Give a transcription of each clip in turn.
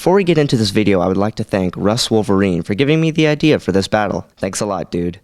Before we get into this video, I would like to thank Russ Wolverine for giving me the idea for this battle. Thanks a lot, dude.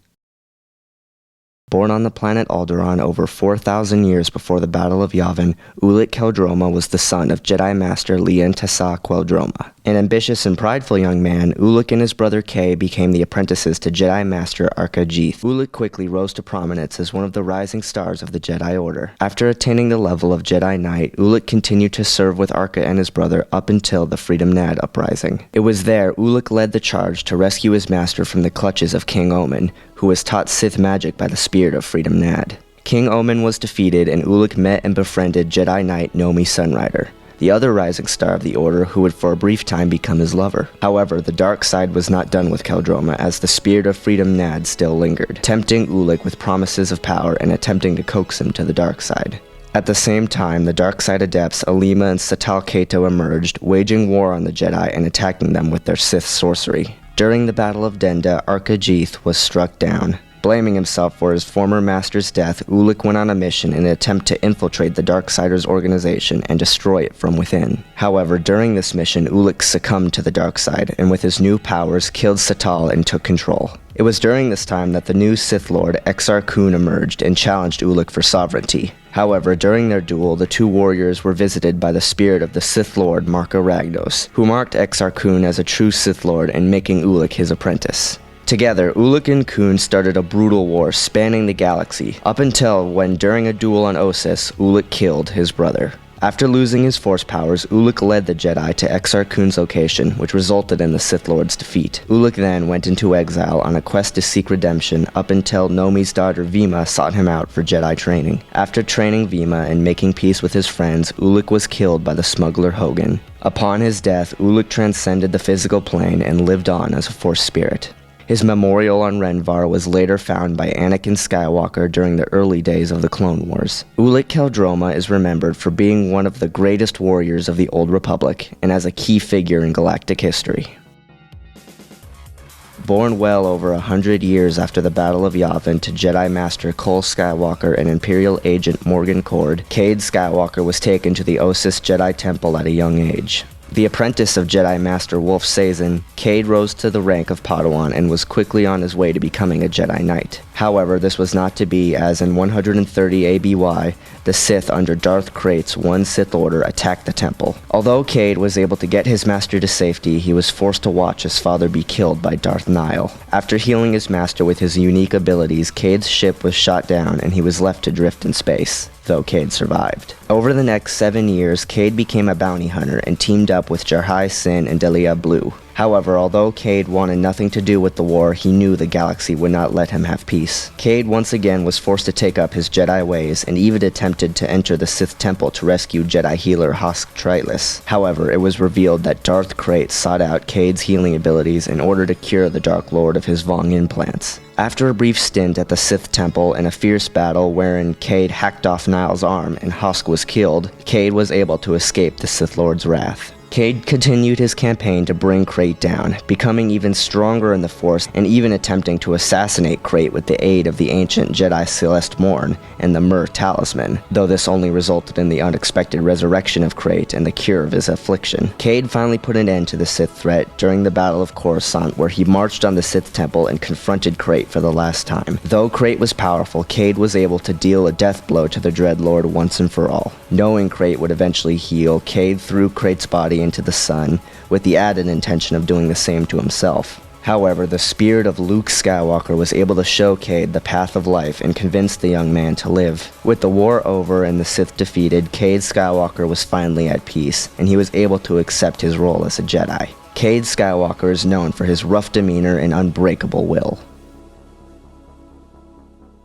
Born on the planet Alderaan over 4,000 years before the Battle of Yavin, Ulic Qel-Droma was the son of Jedi Master Cade Qywel'Droma. An ambitious and prideful young man, Ulic and his brother Cade became the apprentices to Jedi Master Arca Jith. Ulic quickly rose to prominence as one of the rising stars of the Jedi Order. After attaining the level of Jedi Knight, Ulic continued to serve with Arca and his brother up until the Freedom Nad uprising. It was there Ulic led the charge to rescue his master from the clutches of King Omen, who was taught Sith magic by the Spirit of Freedom Nad. King Omen was defeated and Ulic met and befriended Jedi Knight Nomi Sunrider, the other rising star of the Order who would for a brief time become his lover. However, the dark side was not done with Qel-Droma as the Spirit of Freedom Nad still lingered, tempting Ulic with promises of power and attempting to coax him to the dark side. At the same time, the dark side adepts Alima and Satal Kato emerged, waging war on the Jedi and attacking them with their Sith sorcery. During the Battle of Denda, Arca Jith was struck down. Blaming himself for his former master's death, Ulic went on a mission in an attempt to infiltrate the Darksiders organization and destroy it from within. However, during this mission, Ulic succumbed to the dark side, and with his new powers, killed Satal and took control. It was during this time that the new Sith Lord Exar Kun emerged and challenged Ulic for sovereignty. However, during their duel, the two warriors were visited by the spirit of the Sith Lord Marka Ragnos, who marked Exar Kun as a true Sith Lord and making Ulic his apprentice. Together, Ulic and Kun started a brutal war spanning the galaxy, up until when, during a duel on Ossus, Ulic killed his brother. After losing his force powers, Ulic led the Jedi to Exar Kun's location, which resulted in the Sith Lord's defeat. Ulic then went into exile on a quest to seek redemption up until Nomi's daughter Vima sought him out for Jedi training. After training Vima and making peace with his friends, Ulic was killed by the smuggler Hogan. Upon his death, Ulic transcended the physical plane and lived on as a Force spirit. His memorial on Renvar was later found by Anakin Skywalker during the early days of the Clone Wars. Ulic Qel-Droma is remembered for being one of the greatest warriors of the Old Republic and as a key figure in galactic history. Born well over 100 years after the Battle of Yavin to Jedi Master Cade Skywalker and Imperial Agent Morgan Cord, Cade Skywalker was taken to the Ossus Jedi Temple at a young age. The apprentice of Jedi Master Wolf Sazin, Cade rose to the rank of Padawan and was quickly on his way to becoming a Jedi Knight. However, this was not to be, as in 130 ABY, the Sith under Darth Krayt's one Sith Order attacked the temple. Although Cade was able to get his master to safety, he was forced to watch his father be killed by Darth Nihil. After healing his master with his unique abilities, Cade's ship was shot down and he was left to drift in space, though Cade survived. Over the next 7 years, Cade became a bounty hunter and teamed up with Jarhai Sin and Delia Blue. However, although Cade wanted nothing to do with the war, he knew the galaxy would not let him have peace. Cade once again was forced to take up his Jedi ways and even attempted to enter the Sith Temple to rescue Jedi healer Hosk Tritless. However, it was revealed that Darth Krayt sought out Cade's healing abilities in order to cure the Dark Lord of his Vong implants. After a brief stint at the Sith Temple and a fierce battle wherein Cade hacked off Nihil's arm and Hosk was killed, Cade was able to escape the Sith Lord's wrath. Cade continued his campaign to bring Krayt down, becoming even stronger in the Force and even attempting to assassinate Krayt with the aid of the ancient Jedi Celeste Morn and the Myrrh Talisman, though this only resulted in the unexpected resurrection of Krayt and the cure of his affliction. Cade finally put an end to the Sith threat during the Battle of Coruscant, where he marched on the Sith Temple and confronted Krayt for the last time. Though Krayt was powerful, Cade was able to deal a death blow to the Dreadlord once and for all. Knowing Krayt would eventually heal, Cade threw Krayt's body into the sun, with the added intention of doing the same to himself. However, the spirit of Luke Skywalker was able to show Cade the path of life and convince the young man to live. With the war over and the Sith defeated, Cade Skywalker was finally at peace, and he was able to accept his role as a Jedi. Cade Skywalker is known for his rough demeanor and unbreakable will.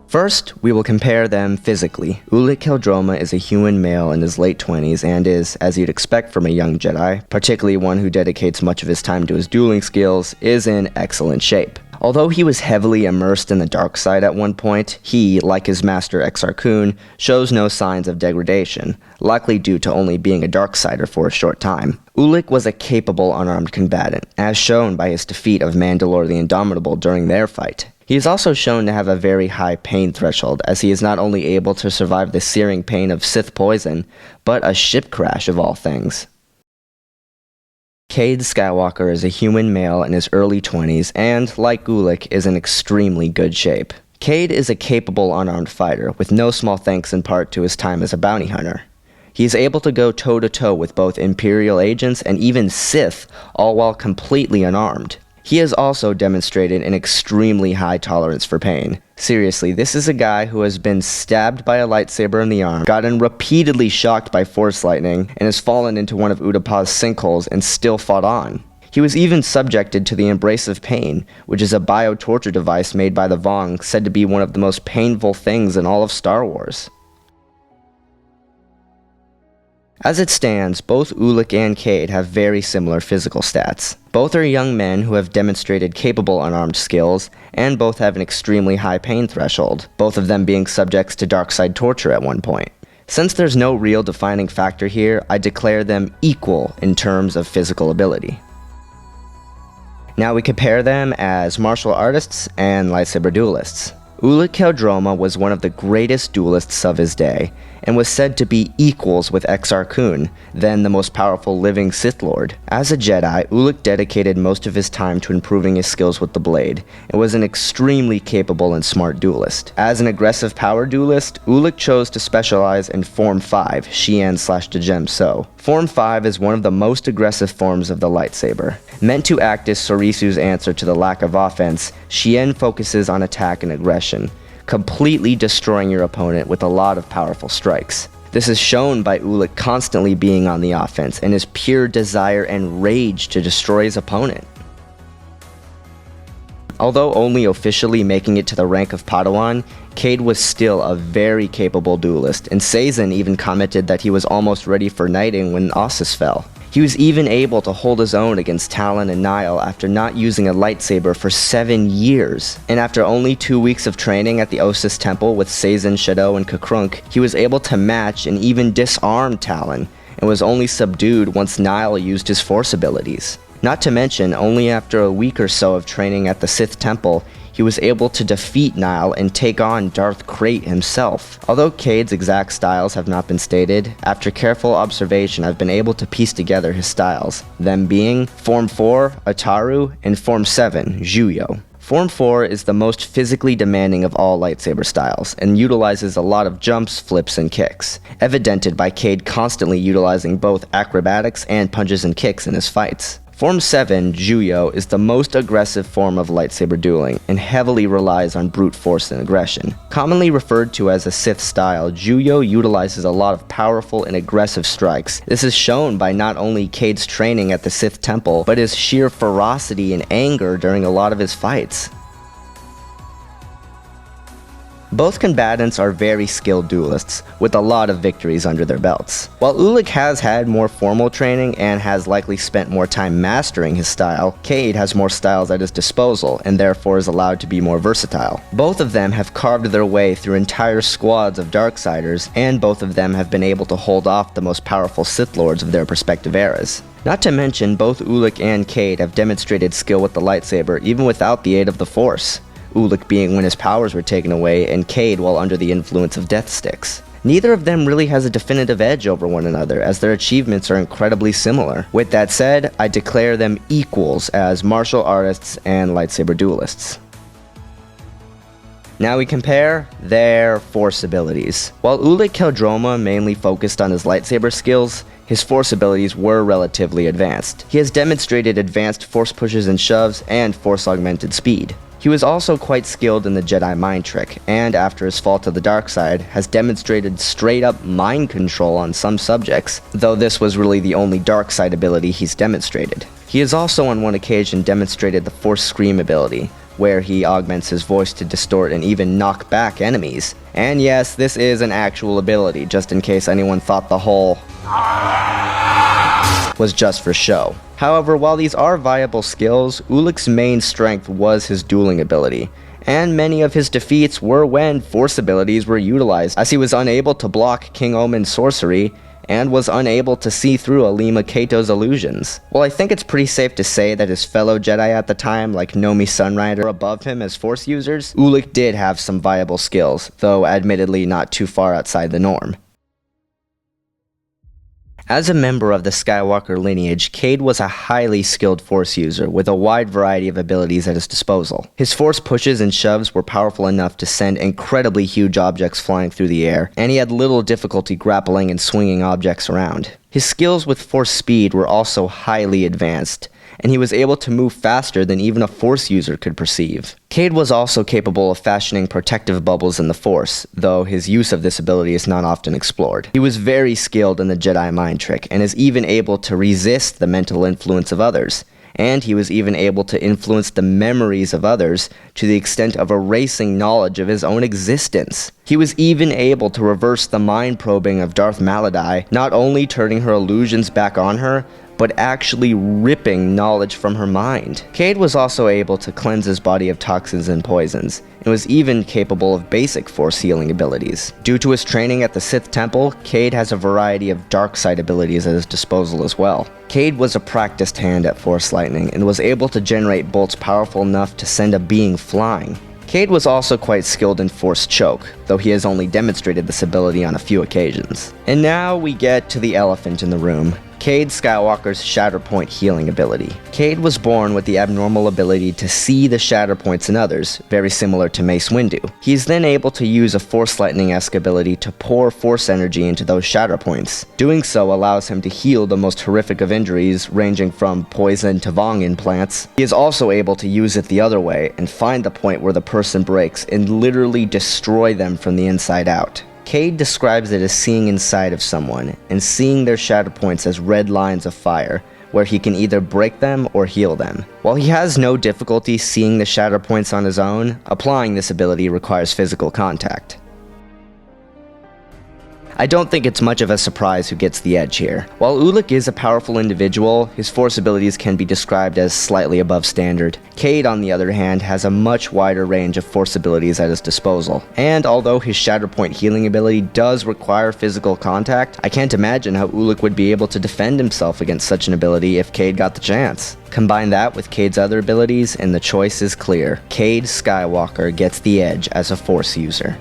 First, we will compare them physically. Ulic Qel-Droma is a human male in his late 20s and is, as you'd expect from a young Jedi, particularly one who dedicates much of his time to his dueling skills, is in excellent shape. Although he was heavily immersed in the dark side at one point, he, like his master Exar Kun, shows no signs of degradation, likely due to only being a Darksider for a short time. Ulic was a capable unarmed combatant, as shown by his defeat of Mandalore the Indomitable during their fight. He is also shown to have a very high pain threshold, as he is not only able to survive the searing pain of Sith poison, but a ship crash of all things. Cade Skywalker is a human male in his early 20s and, like Ulic, is in extremely good shape. Cade is a capable unarmed fighter, with no small thanks in part to his time as a bounty hunter. He is able to go toe-to-toe with both Imperial agents and even Sith, all while completely unarmed. He has also demonstrated an extremely high tolerance for pain. Seriously, this is a guy who has been stabbed by a lightsaber in the arm, gotten repeatedly shocked by force lightning, and has fallen into one of Utapau's sinkholes and still fought on. He was even subjected to the Embrace of Pain, which is a bio-torture device made by the Vong, said to be one of the most painful things in all of Star Wars. As it stands, both Ulic and Cade have very similar physical stats. Both are young men who have demonstrated capable unarmed skills, and both have an extremely high pain threshold, both of them being subjects to dark side torture at one point. Since there's no real defining factor here, I declare them equal in terms of physical ability. Now we compare them as martial artists and lightsaber duelists. Ulic Qel-Droma was one of the greatest duelists of his day, and was said to be equals with Exar Kun, then the most powerful living Sith Lord. As a Jedi, Ulic dedicated most of his time to improving his skills with the blade, and was an extremely capable and smart duelist. As an aggressive power duelist, Ulic chose to specialize in Form 5, Xian/Djem So. Form 5 is one of the most aggressive forms of the lightsaber. Meant to act as Sorisu's answer to the lack of offense, Xian focuses on attack and aggression, completely destroying your opponent with a lot of powerful strikes. This is shown by Ulic constantly being on the offense and his pure desire and rage to destroy his opponent. Although only officially making it to the rank of Padawan, Cade was still a very capable duelist, and Sazin even commented that he was almost ready for knighting when Ossus fell. He was even able to hold his own against Talon and Nile after not using a lightsaber for 7 years. And after only 2 weeks of training at the Ossus Temple with Sazin, Shadow, and Kakrunk, he was able to match and even disarm Talon, and was only subdued once Nile used his force abilities. Not to mention, only after a week or so of training at the Sith Temple, he was able to defeat Nile and take on Darth Krayt himself. Although Cade's exact styles have not been stated, after careful observation I've been able to piece together his styles, them being Form 4, Ataru, and Form 7, Juyo. Form 4 is the most physically demanding of all lightsaber styles, and utilizes a lot of jumps, flips, and kicks, evidented by Cade constantly utilizing both acrobatics and punches and kicks in his fights. Form 7, Juyo, is the most aggressive form of lightsaber dueling, and heavily relies on brute force and aggression. Commonly referred to as a Sith style, Juyo utilizes a lot of powerful and aggressive strikes. This is shown by not only Cade's training at the Sith Temple, but his sheer ferocity and anger during a lot of his fights. Both combatants are very skilled duelists, with a lot of victories under their belts. While Ulic has had more formal training and has likely spent more time mastering his style, Cade has more styles at his disposal and therefore is allowed to be more versatile. Both of them have carved their way through entire squads of Darksiders, and both of them have been able to hold off the most powerful Sith Lords of their respective eras. Not to mention, both Ulic and Cade have demonstrated skill with the lightsaber even without the aid of the Force. Ulic being when his powers were taken away, and Cade while under the influence of death sticks. Neither of them really has a definitive edge over one another, as their achievements are incredibly similar. With that said, I declare them equals as martial artists and lightsaber duelists. Now we compare their force abilities. While Ulic Qel-Droma mainly focused on his lightsaber skills, his force abilities were relatively advanced. He has demonstrated advanced force pushes and shoves and force augmented speed. He was also quite skilled in the Jedi mind trick, and after his fall to the dark side, has demonstrated straight-up mind control on some subjects, though this was really the only dark side ability he's demonstrated. He has also on one occasion demonstrated the Force Scream ability, where he augments his voice to distort and even knock back enemies. And yes, this is an actual ability, just in case anyone thought the whole was just for show. However, while these are viable skills, Ulic's main strength was his dueling ability, and many of his defeats were when force abilities were utilized, as he was unable to block King Omen's sorcery, and was unable to see through Alima Kato's illusions. Well, I think it's pretty safe to say that his fellow Jedi at the time, like Nomi Sunrider, were above him as force users. Ulic did have some viable skills, though admittedly not too far outside the norm. As a member of the Skywalker lineage, Cade was a highly skilled Force user with a wide variety of abilities at his disposal. His Force pushes and shoves were powerful enough to send incredibly huge objects flying through the air, and he had little difficulty grappling and swinging objects around. His skills with Force speed were also highly advanced, and he was able to move faster than even a Force user could perceive. Cade was also capable of fashioning protective bubbles in the Force, though his use of this ability is not often explored. He was very skilled in the Jedi mind trick, and is even able to resist the mental influence of others. And he was even able to influence the memories of others to the extent of erasing knowledge of his own existence. He was even able to reverse the mind probing of Darth Maladi, not only turning her illusions back on her, but actually ripping knowledge from her mind. Cade was also able to cleanse his body of toxins and poisons, and was even capable of basic Force healing abilities. Due to his training at the Sith Temple, Cade has a variety of dark side abilities at his disposal as well. Cade was a practiced hand at Force lightning, and was able to generate bolts powerful enough to send a being flying. Cade was also quite skilled in Force choke, though he has only demonstrated this ability on a few occasions. And now we get to the elephant in the room: Cade Skywalker's Shatterpoint healing ability. Cade was born with the abnormal ability to see the shatter points in others, very similar to Mace Windu. He is then able to use a Force Lightning-esque ability to pour Force energy into those shatter points. Doing so allows him to heal the most horrific of injuries, ranging from poison to Vong implants. He is also able to use it the other way and find the point where the person breaks and literally destroy them from the inside out. Cade describes it as seeing inside of someone, and seeing their shatter points as red lines of fire, where he can either break them or heal them. While he has no difficulty seeing the shatter points on his own, applying this ability requires physical contact. I don't think it's much of a surprise who gets the edge here. While Ulic is a powerful individual, his Force abilities can be described as slightly above standard. Cade, on the other hand, has a much wider range of Force abilities at his disposal. And although his Shatterpoint healing ability does require physical contact, I can't imagine how Ulic would be able to defend himself against such an ability if Cade got the chance. Combine that with Cade's other abilities, and the choice is clear. Cade Skywalker gets the edge as a Force user.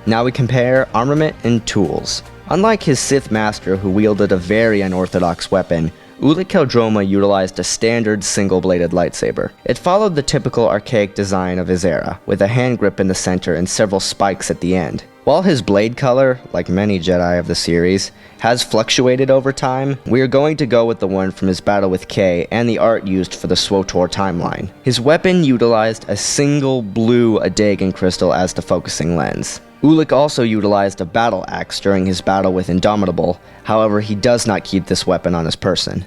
Now we compare armament and tools. Unlike his Sith master, who wielded a very unorthodox weapon, Ulic Qel-Droma utilized a standard single-bladed lightsaber. It followed the typical archaic design of his era, with a hand grip in the center and several spikes at the end. While his blade color, like many Jedi of the series, has fluctuated over time, we are going to go with the one from his battle with Kay and the art used for the SWTOR timeline. His weapon utilized a single blue Adagan crystal as the focusing lens. Ulic also utilized a battle axe during his battle with Indomitable, however he does not keep this weapon on his person.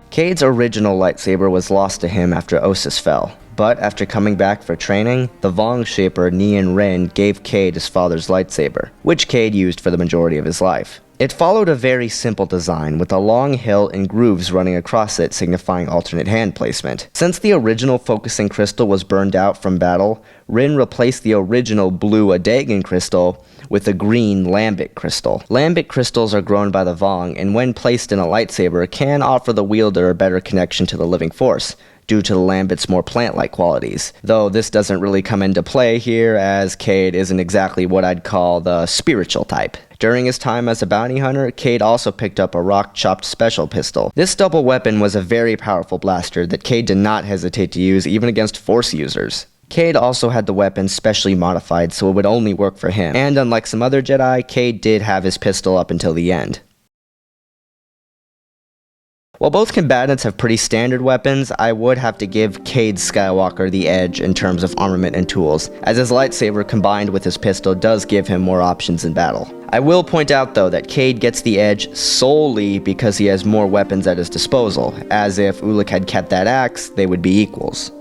Cade's original lightsaber was lost to him after Ossus fell, but after coming back for training, the Vong shaper Nian Ren gave Cade his father's lightsaber, which Cade used for the majority of his life. It followed a very simple design, with a long hilt and grooves running across it signifying alternate hand placement. Since the original focusing crystal was burned out from battle, Rin replaced the original blue Adagan crystal with a green Lambic crystal. Lambic crystals are grown by the Vong, and when placed in a lightsaber can offer the wielder a better connection to the living force, due to the Lambit's more plant-like qualities. Though this doesn't really come into play here, as Cade isn't exactly what I'd call the spiritual type. During his time as a bounty hunter, Cade also picked up a rock-chopped special pistol. This double weapon was a very powerful blaster that Cade did not hesitate to use even against Force users. Cade also had the weapon specially modified so it would only work for him, and unlike some other Jedi, Cade did have his pistol up until the end. While both combatants have pretty standard weapons, I would have to give Cade Skywalker the edge in terms of armament and tools, as his lightsaber combined with his pistol does give him more options in battle. I will point out though that Cade gets the edge solely because he has more weapons at his disposal, as if Ulic had kept that axe, they would be equals.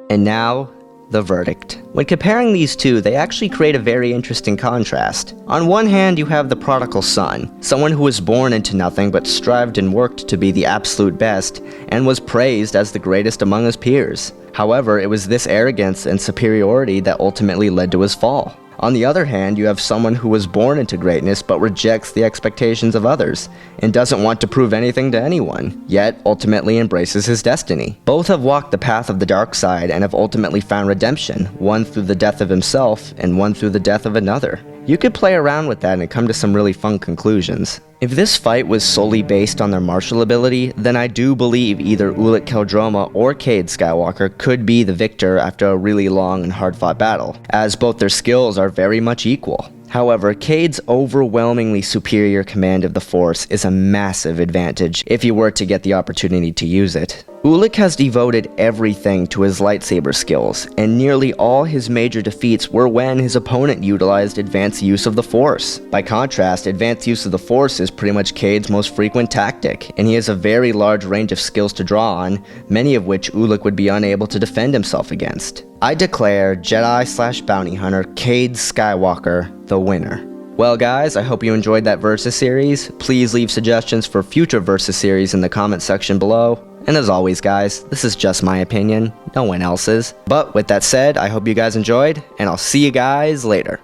And now, the verdict. When comparing these two, they actually create a very interesting contrast. On one hand, you have the prodigal son, someone who was born into nothing but strived and worked to be the absolute best, and was praised as the greatest among his peers. However, it was this arrogance and superiority that ultimately led to his fall. On the other hand, you have someone who was born into greatness but rejects the expectations of others, and doesn't want to prove anything to anyone, yet ultimately embraces his destiny. Both have walked the path of the dark side and have ultimately found redemption, one through the death of himself, and one through the death of another. You could play around with that and come to some really fun conclusions. If this fight was solely based on their martial ability, then I do believe either Ulic Qel-Droma or Cade Skywalker could be the victor after a really long and hard-fought battle, as both their skills are very much equal. However, Cade's overwhelmingly superior command of the Force is a massive advantage if he were to get the opportunity to use it. Ulic has devoted everything to his lightsaber skills, and nearly all his major defeats were when his opponent utilized advanced use of the Force. By contrast, advanced use of the Force is pretty much Cade's most frequent tactic, and he has a very large range of skills to draw on, many of which Ulic would be unable to defend himself against. I declare Jedi/bounty hunter Cade Skywalker the winner. Well guys, I hope you enjoyed that Versus series. Please leave suggestions for future Versus series in the comment section below. And as always guys, this is just my opinion, no one else's. But with that said, I hope you guys enjoyed, and I'll see you guys later.